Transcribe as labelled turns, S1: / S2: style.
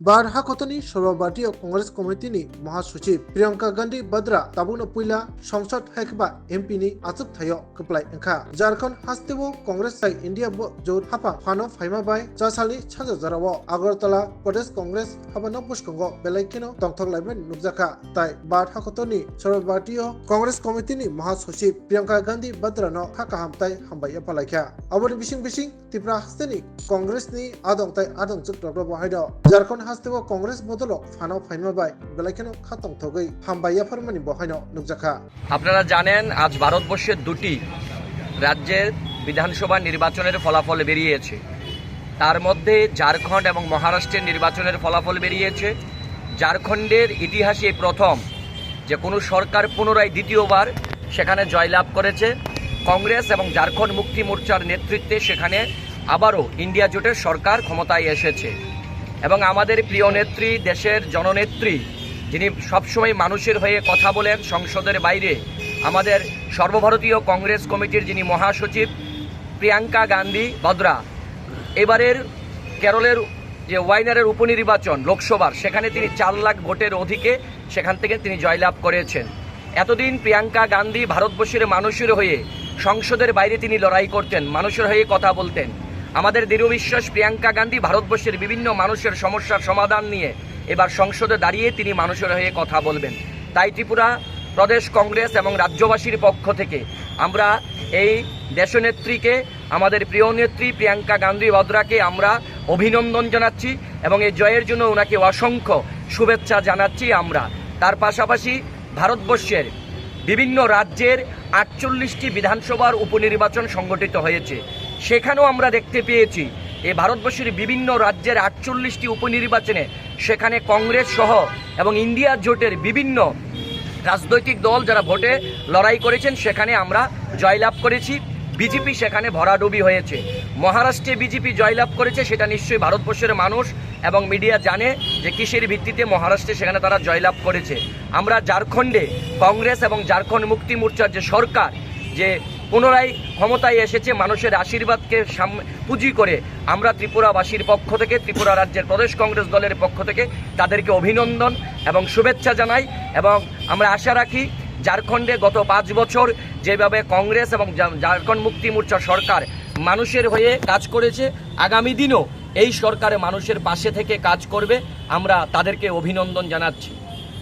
S1: बारहाकतनी सर्वभारतीय कांग्रेस कमिटिनि महासचिव प्रियंका गांधी वाड्रा ताबुनो पुइला संसद हायखबा एमपीनि आचुकथायाव कप्लाय ओंखा झारखंड हास्तेबो कांग्रेस साइ इंडिया जोर हाफा फानो फाइमा बाय जासालनि साजाजाराव अगरतला प्रदेश कांग्रेस हाबानो बुसखंगो बेलायखेनो तंथंलायबाय नुजाखा ताइ बारहाकतनी सर्वभारतीय कांग्रेस कमिटिनि महासचिव प्रियंका गांधी वाड्रानो हाकाहामताय हामबाय फालायखा अबनि बिसिं त्रिपुरा हास्तेनि कांग्रेसनि आदंताय आदं जुगदो बाहायदो झारखंड हास्तेबो कांग्रेस बदलो फानो फाइमा बाय बेलायखेनो खातং थगै हामबाया फरमानि बहायनो नुजाखा।
S2: আপনারা জানেন আজ ভারতবর্ষের দুটি রাজ্যের বিধানসভা নির্বাচনের ফলাফল বেরিয়েছে। তার মধ্যে ঝাড়খণ্ড এবং মহারাষ্ট্রের নির্বাচনের ফলাফল বেরিয়েছে। ঝাড়খণ্ডের ইতিহাসে প্রথম যে কোনো সরকার পুনরায় দ্বিতীয়বার সেখানে জয়লাভ করেছে। কংগ্রেস এবং ঝাড়খণ্ড মুক্তি মোর্চার নেতৃত্বে সেখানে আবারও ইন্ডিয়া জোটের সরকার ক্ষমতায় এসেছে এবং আমাদের প্রিয় নেত্রী, দেশের জননেত্রী, যিনি সবসময় মানুষের হয়ে কথা বলেন সংসদের বাইরে, আমাদের সর্বভারতীয় কংগ্রেস কমিটির যিনি মহাসচিব প্রিয়াঙ্কা গান্ধী বাদ্রা, এবারের কেরলের যে ওয়াইনারের উপনির্বাচন লোকসভার, সেখানে তিনি 4 লাখ ভোটের অধিকে সেখান থেকে তিনি জয়লাভ করেছেন। এতদিন প্রিয়াঙ্কা গান্ধী ভারতবর্ষের মানুষের হয়ে সংসদের বাইরে তিনি লড়াই করতেন, মানুষের হয়ে কথা বলতেন। আমাদের দৃঢ় বিশ্বাস প্রিয়াঙ্কা গান্ধী ভারতবর্ষের বিভিন্ন মানুষের সমস্যার সমাধান নিয়ে এবার সংসদে দাঁড়িয়ে তিনি মানুষের হয়ে কথা বলবেন। তাই ত্রিপুরা প্রদেশ কংগ্রেস এবং রাজ্যবাসীর পক্ষ থেকে আমরা এই দেশনেত্রীকে, আমাদের প্রিয় নেত্রী প্রিয়াঙ্কা গান্ধী বাদ্রাকে আমরা অভিনন্দন জানাচ্ছি এবং এই জয়ের জন্য ওনাকে অসংখ্য শুভেচ্ছা জানাচ্ছি আমরা। তার পাশাপাশি ভারতবর্ষের বিভিন্ন রাজ্যের 48টি বিধানসভার উপনির্বাচন সংগঠিত হয়েছে। সেখানেও আমরা দেখতে পেয়েছি এই ভারতবর্ষের বিভিন্ন রাজ্যের 48টি উপনির্বাচনে সেখানে কংগ্রেস সহ এবং ইন্ডিয়া জোটের বিভিন্ন রাজনৈতিক দল যারা ভোটে লড়াই করেছেন সেখানে আমরা জয়লাভ করেছি। বিজেপি সেখানে ভরাডুবি হয়েছে। মহারাষ্ট্রে বিজেপি জয়লাভ করেছে, সেটা নিশ্চয়ই ভারতবর্ষের মানুষ এবং মিডিয়া জানে যে কিসের ভিত্তিতে মহারাষ্ট্রে সেখানে তারা জয়লাভ করেছে। আমরা ঝাড়খণ্ডে কংগ্রেস এবং ঝাড়খণ্ড মুক্তি মোর্চার যে সরকার যে পুনরায় ক্ষমতায় এসেছে মানুষের আশীর্বাদকে পুঁজি করে, আমরা ত্রিপুরাবাসীর পক্ষ থেকে, ত্রিপুরা রাজ্যের প্রদেশ কংগ্রেস দলের পক্ষ থেকে তাদেরকে অভিনন্দন এবং শুভেচ্ছা জানাই এবং আমরা আশা রাখি ঝাড়খণ্ডে গত 5 বছর যেভাবে কংগ্রেস এবং ঝাড়খণ্ড মুক্তি মোর্চা সরকার মানুষের হয়ে কাজ করেছে, আগামী দিনও এই সরকার মানুষের পাশে থেকে কাজ করবে। আমরা তাদেরকে অভিনন্দন জানাচ্ছি।